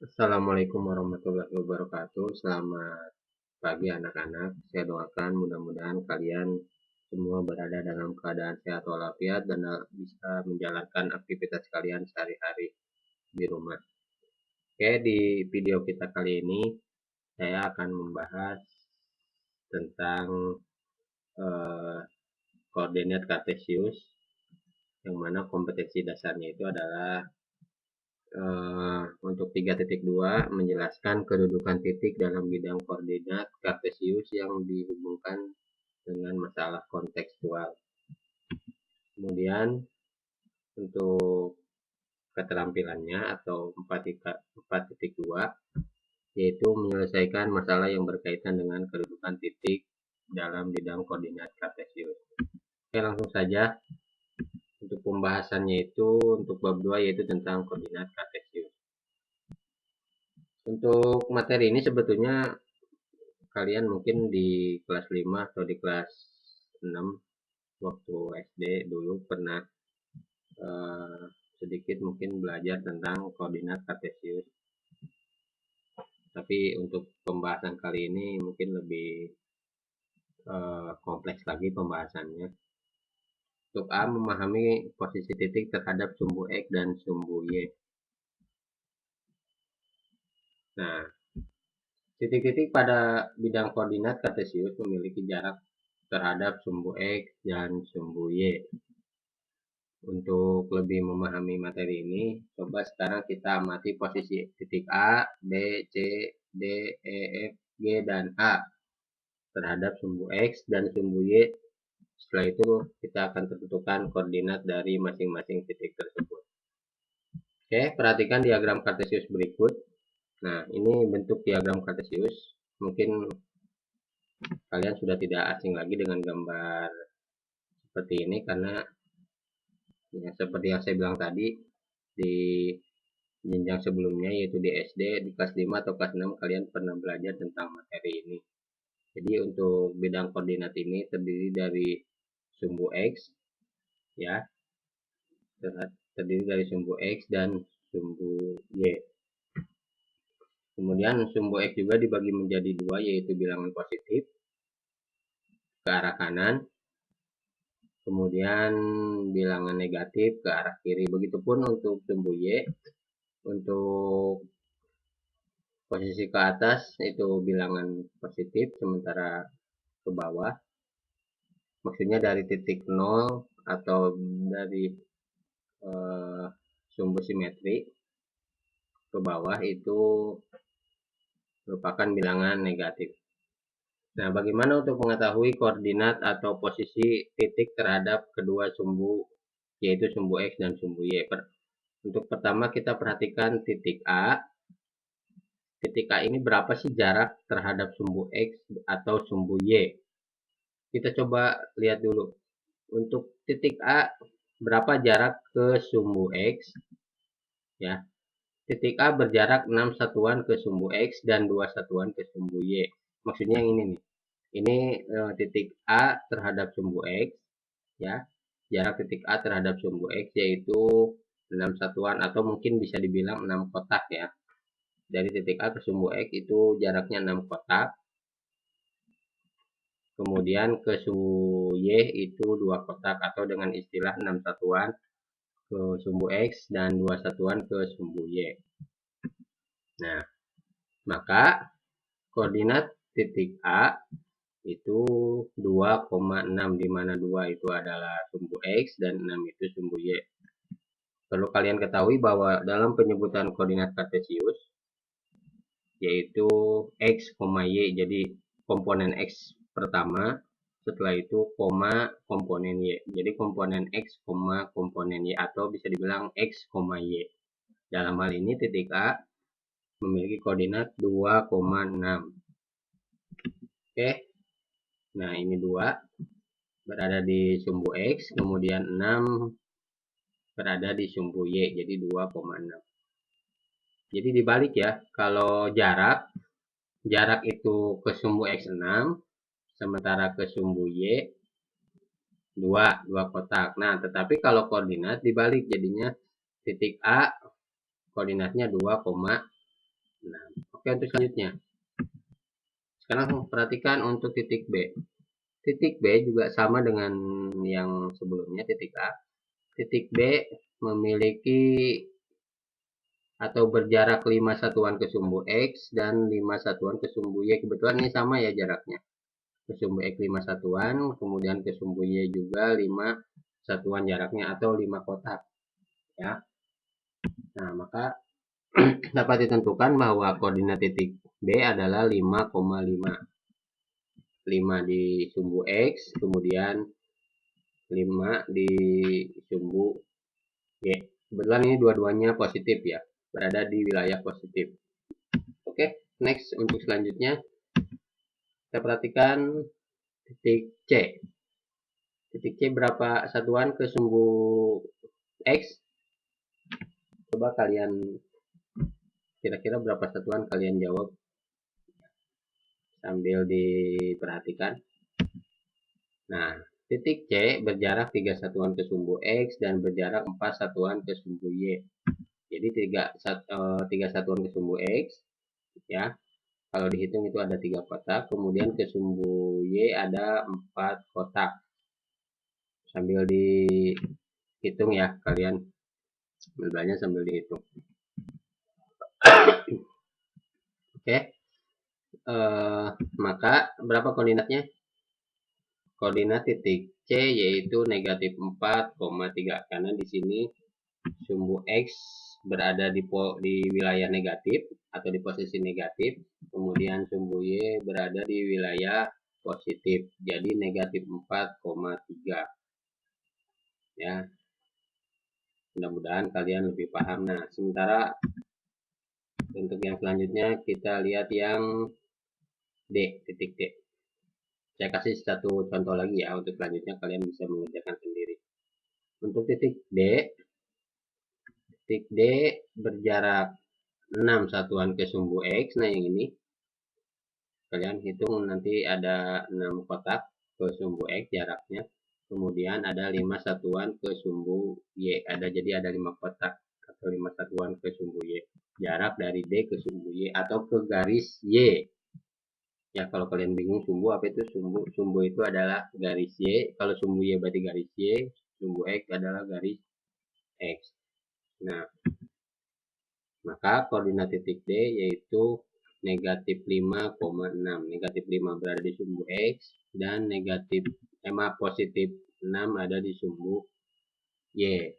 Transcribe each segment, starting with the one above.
Assalamualaikum warahmatullahi wabarakatuh. Selamat pagi anak-anak. Saya doakan mudah-mudahan kalian semua berada dalam keadaan sehat walafiat dan bisa menjalankan aktivitas kalian sehari-hari di rumah. Oke, di video kita kali ini saya akan membahas tentang eh, koordinat kartesius, yang mana kompetensi dasarnya itu adalah untuk 3.2 menjelaskan kedudukan titik dalam bidang koordinat kartesius yang dihubungkan dengan masalah kontekstual. Kemudian untuk keterampilannya atau 4.2 yaitu menyelesaikan masalah yang berkaitan dengan kedudukan titik dalam bidang koordinat kartesius. Oke, langsung saja untuk pembahasannya itu untuk bab 2 yaitu tentang koordinat kartesius. Untuk materi ini sebetulnya kalian mungkin di kelas 5 atau di kelas 6 waktu SD dulu pernah eh, sedikit mungkin belajar tentang koordinat kartesius. Tapi untuk pembahasan kali ini mungkin lebih kompleks lagi pembahasannya. Untuk A, memahami posisi titik terhadap sumbu X dan sumbu Y. Nah, titik-titik pada bidang koordinat kartesius memiliki jarak terhadap sumbu X dan sumbu Y. Untuk lebih memahami materi ini, coba sekarang kita amati posisi titik A, B, C, D, E, F, G, dan H terhadap sumbu X dan sumbu Y. Setelah itu kita akan tentukan koordinat dari masing-masing titik tersebut. Oke, perhatikan diagram kartesius berikut. Nah, ini bentuk diagram kartesius. Mungkin kalian sudah tidak asing lagi dengan gambar seperti ini karena ya, seperti yang saya bilang tadi di jenjang sebelumnya yaitu di SD di kelas 5 atau kelas 6 kalian pernah belajar tentang materi ini. Jadi untuk bidang koordinat ini terdiri dari sumbu X ya, terdiri dari sumbu X dan sumbu Y. Kemudian sumbu X juga dibagi menjadi dua yaitu bilangan positif ke arah kanan, kemudian bilangan negatif ke arah kiri. Begitupun untuk sumbu Y, untuk posisi ke atas itu bilangan positif, sementara ke bawah maksudnya dari titik 0 atau dari eh, sumbu simetri ke bawah itu merupakan bilangan negatif. Nah, bagaimana untuk mengetahui koordinat atau posisi titik terhadap kedua sumbu, yaitu sumbu X dan sumbu Y? Untuk pertama kita perhatikan titik A. Titik A ini berapa sih jarak terhadap sumbu X atau sumbu Y? Kita coba lihat dulu. Untuk titik A, berapa jarak ke sumbu X? Ya, titik A berjarak 6 satuan ke sumbu X dan 2 satuan ke sumbu Y. Maksudnya yang ini nih. Ini titik A terhadap sumbu X, ya. Jarak titik A terhadap sumbu X yaitu 6 satuan atau mungkin bisa dibilang 6 kotak ya. Dari titik A ke sumbu X itu jaraknya 6 kotak. Kemudian ke sumbu Y itu 2 kotak atau dengan istilah 6 satuan ke sumbu X dan 2 satuan ke sumbu Y. Nah, maka koordinat titik A itu 2,6 di mana 2 itu adalah sumbu X dan 6 itu sumbu Y. Perlu kalian ketahui bahwa dalam penyebutan koordinat kartesius yaitu X, Y, jadi komponen X pertama, setelah itu koma komponen Y. Jadi komponen X, komponen Y atau bisa dibilang X, Y. Dalam hal ini titik A memiliki koordinat 2,6. Oke. Nah, ini 2 berada di sumbu X, kemudian 6 berada di sumbu Y, jadi 2,6. Jadi dibalik ya, kalau jarak itu ke sumbu X 6, sementara ke sumbu Y 2 kotak. Nah, tetapi kalau koordinat dibalik jadinya titik A koordinatnya 2,6, Nah, oke, untuk selanjutnya. Sekarang perhatikan untuk titik B. Titik B juga sama dengan yang sebelumnya, titik A. Titik B memiliki atau berjarak 5 satuan ke sumbu X dan 5 satuan ke sumbu Y. Kebetulan ini sama ya jaraknya. Ke sumbu X 5 satuan, kemudian ke sumbu Y juga 5 satuan jaraknya atau 5 kotak. Ya. Nah, maka dapat ditentukan bahwa koordinat titik B adalah 5,5. 5 di sumbu X, kemudian 5 di sumbu Y. Kebetulan ini dua-duanya positif ya, berada di wilayah positif. Oke, next untuk selanjutnya kita perhatikan titik C. Titik C berapa satuan ke sumbu X? Coba kalian kira-kira berapa satuan, kalian jawab sambil diperhatikan. Nah, titik C berjarak 3 satuan ke sumbu X dan berjarak 4 satuan ke sumbu Y. Jadi 3 satuan ke sumbu X ya. Kalau dihitung itu ada 3 kotak, kemudian ke sumbu Y ada 4 kotak. Sambil dihitung ya, kalian modelnya sambil dihitung. Oke. Maka berapa koordinatnya? Koordinat titik C yaitu negatif 4,3 karena di sini sumbu X berada di wilayah negatif atau di posisi negatif, kemudian sumbu Y berada di wilayah positif, jadi negatif 4,3 ya. Mudah-mudahan kalian lebih paham. Nah, sementara untuk yang selanjutnya kita lihat yang D, titik D. Saya kasih satu contoh lagi ya, untuk selanjutnya kalian bisa mengerjakan sendiri. Untuk titik D berjarak 6 satuan ke sumbu X. Nah, yang ini kalian hitung nanti ada 6 kotak ke sumbu X jaraknya. Kemudian ada 5 satuan ke sumbu Y. Jadi ada 5 kotak atau 5 satuan ke sumbu Y. Jarak dari D ke sumbu Y atau ke garis Y. Ya, kalau kalian bingung sumbu apa itu sumbu? Sumbu itu adalah garis Y. Kalau sumbu Y berarti garis Y. Sumbu X adalah garis X. Nah, maka koordinat titik D yaitu negatif 5,6. Negatif 5 berada di sumbu X dan positif 6 ada di sumbu Y.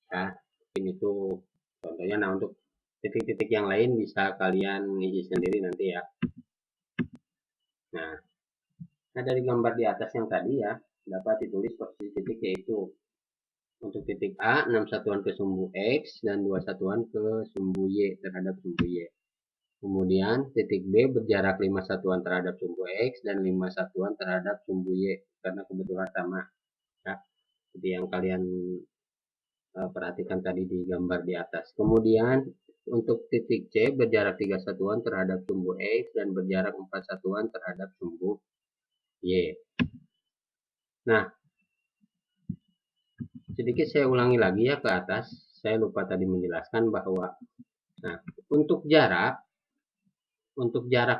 Ya, ini tuh contohnya. Nah, untuk titik-titik yang lain bisa kalian isi sendiri nanti ya. Nah, dari gambar di atas yang tadi ya, dapat ditulis posisi titik yaitu untuk titik A 6 satuan ke sumbu X dan 2 satuan ke sumbu Y terhadap sumbu Y. Kemudian titik B berjarak 5 satuan terhadap sumbu X dan 5 satuan terhadap sumbu Y karena kebetulan sama ya, seperti yang kalian perhatikan tadi di gambar di atas. Kemudian untuk titik C berjarak 3 satuan terhadap sumbu X dan berjarak 4 satuan terhadap sumbu Y. Nah, sedikit saya ulangi lagi ya ke atas. Saya lupa tadi menjelaskan bahwa untuk jarak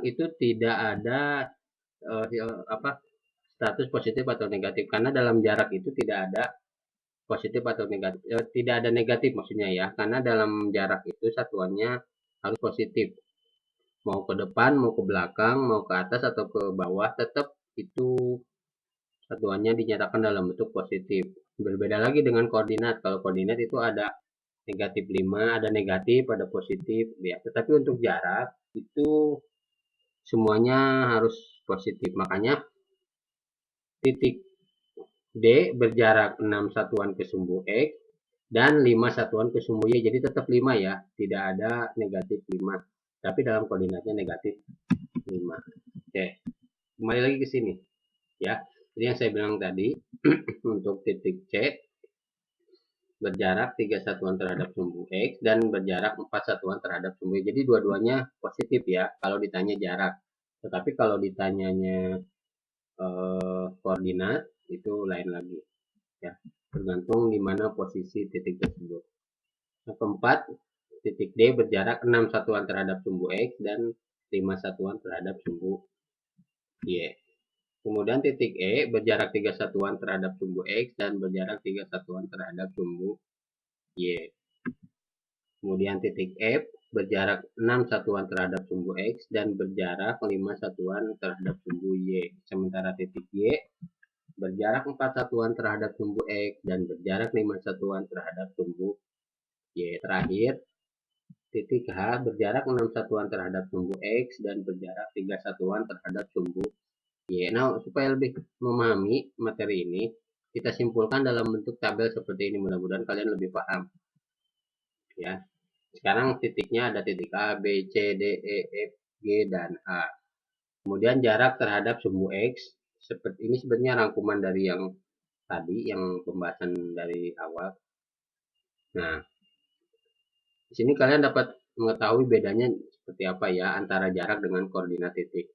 itu tidak ada status positif atau negatif, karena dalam jarak itu tidak ada positif atau negatif, tidak ada negatif maksudnya ya, karena dalam jarak itu satuannya harus positif, mau ke depan, mau ke belakang, mau ke atas atau ke bawah, tetap itu satuannya dinyatakan dalam bentuk positif. Berbeda lagi dengan koordinat. Kalau koordinat itu ada negatif 5, ada negatif, ada positif ya. Tetapi untuk jarak itu semuanya harus positif. Makanya titik D berjarak 6 satuan ke sumbu X dan 5 satuan ke sumbu Y. Jadi tetap 5 ya, tidak ada negatif 5. Tapi dalam koordinatnya negatif 5. Oke, kembali lagi ke sini ya. Jadi yang saya bilang tadi untuk titik C berjarak 3 satuan terhadap sumbu X dan berjarak 4 satuan terhadap sumbu Y. Jadi dua-duanya positif ya kalau ditanya jarak. Tetapi kalau ditanyanya koordinat itu lain lagi ya, tergantung di mana posisi titik tersebut. Yang keempat, titik D berjarak 6 satuan terhadap sumbu X dan 5 satuan terhadap sumbu Y. Kemudian titik E berjarak 3 satuan terhadap sumbu X dan berjarak 3 satuan terhadap sumbu Y. Kemudian titik F berjarak 6 satuan terhadap sumbu X dan berjarak 5 satuan terhadap sumbu Y. Sementara titik Y berjarak 4 satuan terhadap sumbu X dan berjarak 5 satuan terhadap sumbu Y. Terakhir, titik H berjarak 6 satuan terhadap sumbu X dan berjarak 3 satuan terhadap sumbu Y. Nah, supaya lebih memahami materi ini, kita simpulkan dalam bentuk tabel seperti ini. Mudah-mudahan kalian lebih paham. Ya. Sekarang titiknya ada titik A, B, C, D, E, F, G, dan H. Kemudian jarak terhadap sumbu X. Seperti ini sebenarnya rangkuman dari yang tadi, yang pembahasan dari awal. Nah, di sini kalian dapat mengetahui bedanya seperti apa ya antara jarak dengan koordinat titik.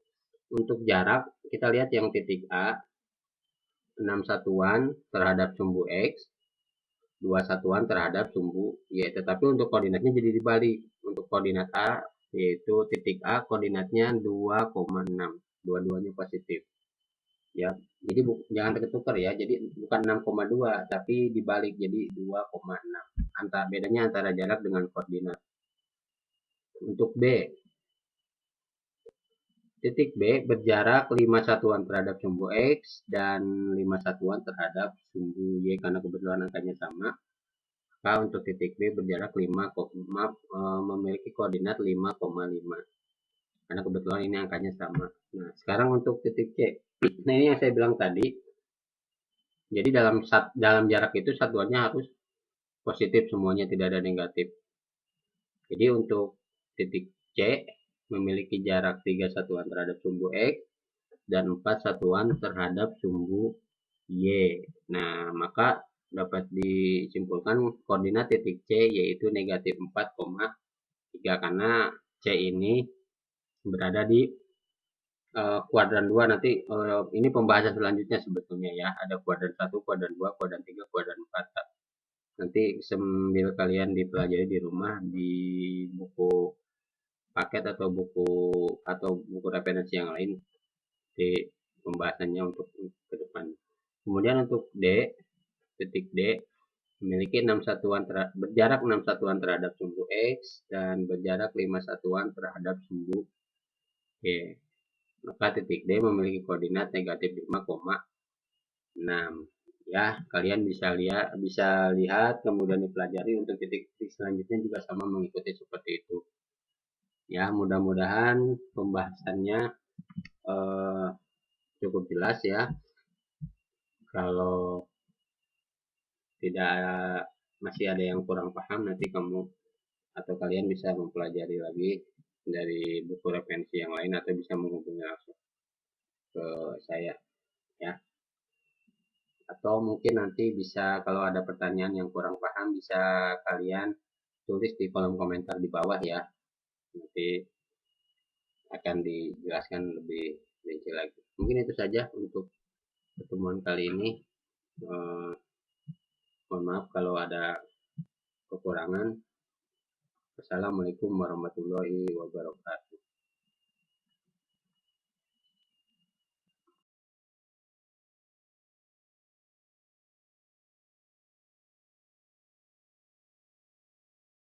Untuk jarak, kita lihat yang titik A, 6 satuan terhadap sumbu X, 2 satuan terhadap sumbu Y. Tetapi untuk koordinatnya jadi dibalik. Untuk koordinat A, yaitu titik A, koordinatnya 2,6. Dua-duanya positif. Ya, jadi jangan tertukar ya. Jadi bukan 6,2, tapi dibalik jadi 2,6. Bedanya antara jarak dengan koordinat. Untuk B, titik B berjarak 5 satuan terhadap sumbu X dan 5 satuan terhadap sumbu Y karena kebetulan angkanya sama. Maka untuk titik B berjarak 5, memiliki koordinat 5,5. Karena kebetulan ini angkanya sama. Nah, sekarang untuk titik C. Nah, ini yang saya bilang tadi. Jadi dalam jarak itu satuannya harus positif semuanya, tidak ada negatif. Jadi untuk titik C memiliki jarak 3 satuan terhadap sumbu X dan 4 satuan terhadap sumbu Y. Nah, maka dapat disimpulkan koordinat titik C yaitu negatif 4,3 karena C ini berada di kuadran 2. Nanti ini pembahasan selanjutnya sebetulnya ya. Ada kuadran 1, kuadran 2, kuadran 3, kuadran 4. Nanti sambil kalian dipelajari di rumah di buku paket atau buku referensi yang lain di pembahasannya untuk ke depan. Kemudian untuk D, titik D memiliki 6 satuan berjarak 6 satuan terhadap sumbu X dan berjarak 5 satuan terhadap sumbu Y. Maka titik D memiliki koordinat negatif 5,6. Ya, kalian bisa lihat kemudian dipelajari. Untuk titik-titik selanjutnya juga sama mengikuti seperti itu. Ya, mudah-mudahan pembahasannya cukup jelas ya. Kalau tidak masih ada yang kurang paham, nanti kamu atau kalian bisa mempelajari lagi dari buku referensi yang lain atau bisa menghubungi langsung ke saya ya. Atau mungkin nanti bisa kalau ada pertanyaan yang kurang paham bisa kalian tulis di kolom komentar di bawah ya. Nanti akan dijelaskan lebih rinci lagi. Mungkin itu saja untuk pertemuan kali ini. Mohon maaf kalau ada kekurangan. Assalamualaikum warahmatullahi wabarakatuh.